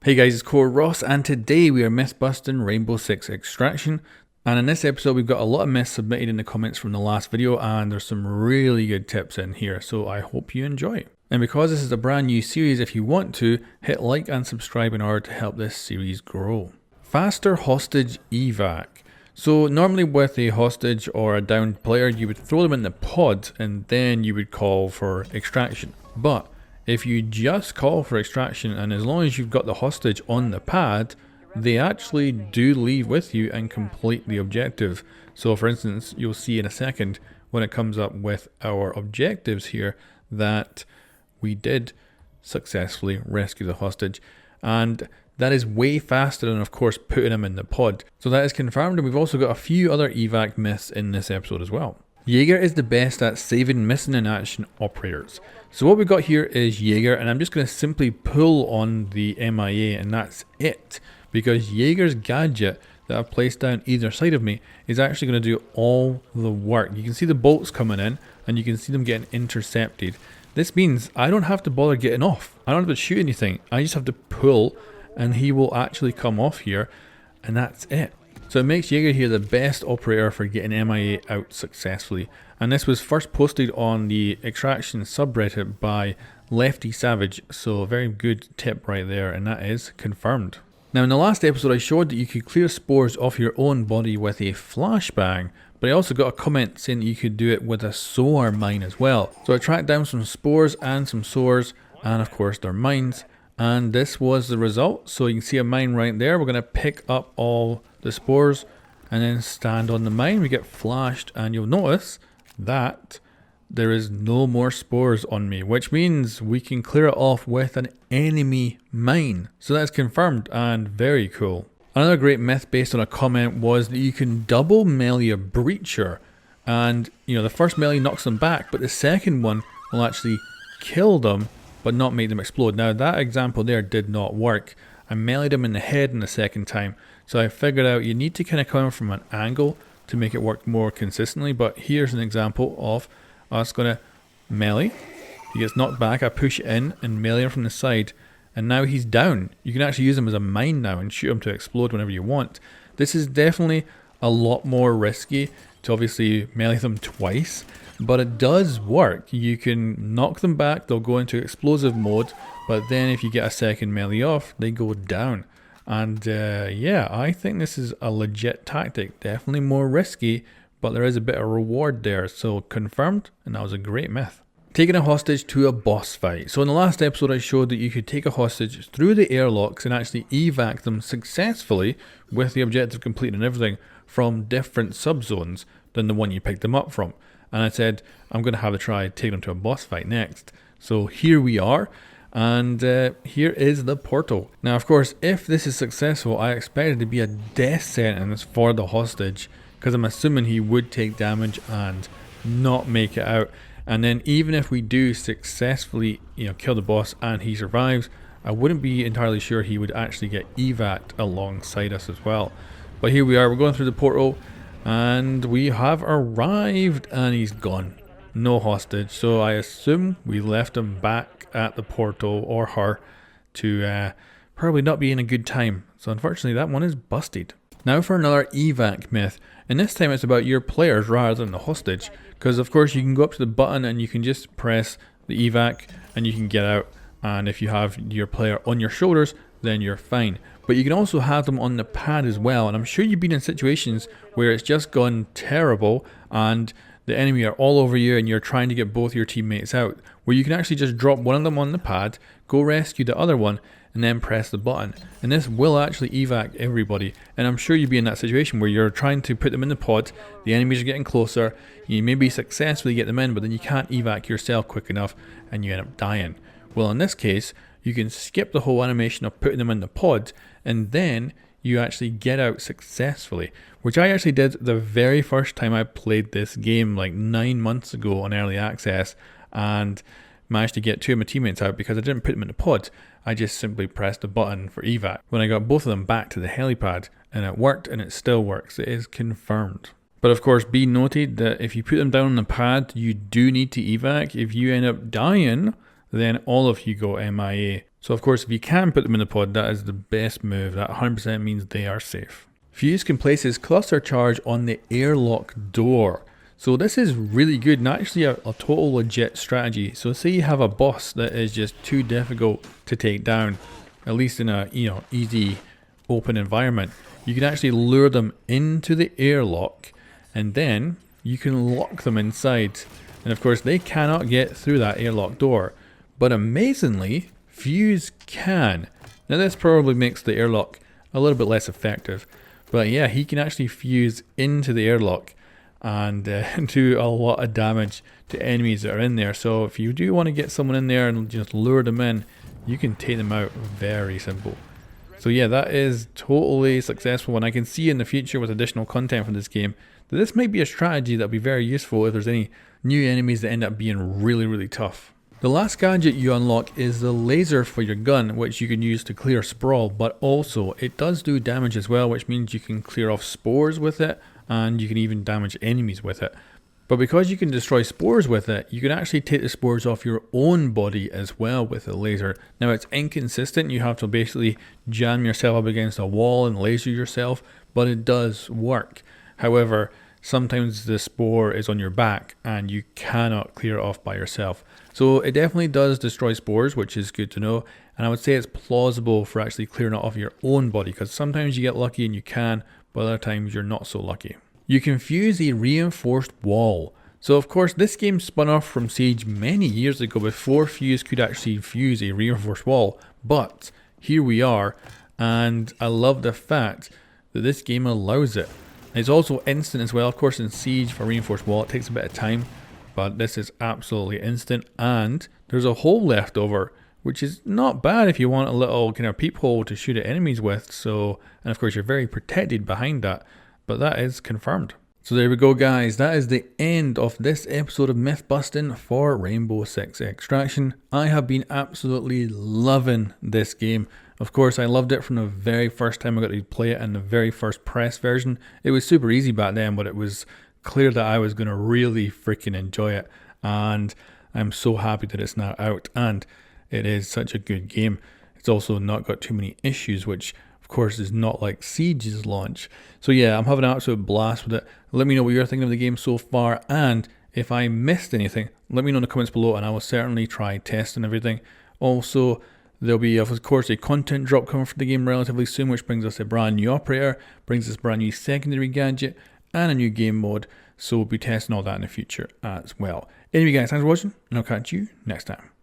Hey guys, it's Core Ross, and today we are myth-busting Rainbow Six Extraction. And in this episode, we've got a lot of myths submitted in the comments from the last video, and there's some really good tips in here, so I hope you enjoy. And because this is a brand new series, if you want to, hit like and subscribe in order to help this series grow. Faster hostage EVAC. So normally with a hostage or a downed player, you would throw them in the pod and then you would call for extraction. But if you just call for extraction, and as long as you've got the hostage on the pad, they actually do leave with you and complete the objective. So for instance, you'll see in a second when it comes up with our objectives here that we did successfully rescue the hostage. And that is way faster than, of course, putting him in the pod. So that is confirmed, and we've also got a few other evac myths in this episode as well. JAGER is the best at saving missing in action operators. So what we've got here is JAGER, and I'm just going to simply pull on the MIA and that's it. Because JAGER's gadget that I've placed down either side of me is actually going to do all the work. You can see the bolts coming in and you can see them getting intercepted. This means I don't have to bother getting off. I don't have to shoot anything. I just have to pull and he will actually come off here, and that's it. So it makes JAGER here the best operator for getting MIA out successfully. And this was first posted on the Extraction subreddit by Lefty Savage, so a very good tip right there, and that is confirmed. Now in the last episode I showed that you could clear spores off your own body with a flashbang, but I also got a comment saying that you could do it with a SOAR mine as well. So I tracked down some spores and some SOARs, and of course their mines, and this was the result. So you can see a mine right there. We're going to pick up all the spores and then stand on the mine. We get flashed, and you'll notice that there is no more spores on me, which means we can clear it off with an enemy mine. So that's confirmed and very cool. Another great myth based on a comment was that you can double melee a breacher, and the first melee knocks them back, but the second one will actually kill them but not make them explode. Now that example there did not work. I meleeed him in the head in the second time, so I figured out you need to kind of come from an angle to make it work more consistently. But here's an example of us gonna melee. He gets knocked back, I push in and melee him from the side, and now he's down. You can actually use him as a mine now and shoot him to explode whenever you want. This is definitely a lot more risky to obviously melee them twice, but it does work. You can knock them back, they'll go into explosive mode, but then if you get a second melee off, they go down. And yeah, I think this is a legit tactic. Definitely more risky, but there is a bit of reward there. So confirmed, and that was a great myth. Taking a hostage to a boss fight. So in the last episode I showed that you could take a hostage through the airlocks and actually evac them successfully with the objective complete and everything from different subzones than the one you picked them up from. And I said I'm going to have a try taking them to a boss fight next. So here we are. And here is the portal. Now of course, if this is successful, I expect it to be a death sentence for the hostage, because I'm assuming he would take damage and not make it out. And then even if we do successfully kill the boss and he survives, I wouldn't be entirely sure he would actually get evac'd alongside us as well. But here we are, we're going through the portal and we have arrived, and he's gone. No hostage, so I assume we left him back at the portal, or her, to probably not be in a good time. So unfortunately that one is busted. Now for another evac myth, and this time it's about your players rather than the hostage, because of course you can go up to the button and you can just press the evac and you can get out, and if you have your player on your shoulders then you're fine. But you can also have them on the pad as well, and I'm sure you've been in situations where it's just gone terrible and the enemy are all over you and you're trying to get both your teammates out, where you can actually just drop one of them on the pad, go rescue the other one, and then press the button. And this will actually evac everybody. And I'm sure you'll be in that situation where you're trying to put them in the pod, the enemies are getting closer, you maybe successfully get them in, but then you can't evac yourself quick enough and you end up dying. Well, in this case, you can skip the whole animation of putting them in the pod, and then you actually get out successfully, which I actually did the very first time I played this game like 9 months ago on early access, and managed to get two of my teammates out because I didn't put them in the pod. I just simply pressed the button for evac when I got both of them back to the helipad, and it worked, and it still works. It is confirmed. But of course, be noted that if you put them down on the pad, you do need to evac. If you end up dying, then all of you go MIA. So of course, if you can put them in the pod, that is the best move. That 100% means they are safe. Fuze can place his cluster charge on the airlock door. So this is really good and actually a total legit strategy. So say you have a boss that is just too difficult to take down, at least in a easy open environment. You can actually lure them into the airlock and then you can lock them inside. And of course they cannot get through that airlock door. But amazingly, Fuze can. Now this probably makes the airlock a little bit less effective. But yeah, he can actually fuse into the airlock and do a lot of damage to enemies that are in there. So if you do want to get someone in there and just lure them in, you can take them out very simple. So yeah, that is totally successful, and I can see in the future with additional content from this game that this might be a strategy that will be very useful if there's any new enemies that end up being really tough. The last gadget you unlock is the laser for your gun, which you can use to clear sprawl, but also it does do damage as well, which means you can clear off spores with it and you can even damage enemies with it. But because you can destroy spores with it, you can actually take the spores off your own body as well with the laser. Now it's inconsistent, you have to basically jam yourself up against a wall and laser yourself, but it does work. However, sometimes the spore is on your back and you cannot clear it off by yourself. So it definitely does destroy spores, which is good to know. And I would say it's plausible for actually clearing it off your own body, because sometimes you get lucky and you can, but other times you're not so lucky. You can fuse a reinforced wall. So of course this game spun off from Siege many years ago before Fuze could actually fuse a reinforced wall, but here we are, and I love the fact that this game allows it. It's also instant as well. Of course in Siege for reinforced wall it takes a bit of time, but this is absolutely instant, and there's a hole left over, which is not bad if you want a little kind of peephole to shoot at enemies with. So, and of course you're very protected behind that. But that is confirmed. So there we go guys, that is the end of this episode of Mythbusting for Rainbow Six Extraction. I have been absolutely loving this game. Of course I loved it from the very first time I got to play it in the very first press version. It was super easy back then, but it was clear that I was going to really freaking enjoy it. And I'm so happy that it's now out, and it is such a good game. It's also not got too many issues, which of course is not like Siege's launch. So yeah, I'm having an absolute blast with it. Let me know what you're thinking of the game so far, and if I missed anything, let me know in the comments below and I will certainly try testing everything. Also, there'll be of course a content drop coming for the game relatively soon, which brings us a brand new operator, brings us a brand new secondary gadget, and a new game mode. So we'll be testing all that in the future as well. Anyway guys, thanks for watching, and I'll catch you next time.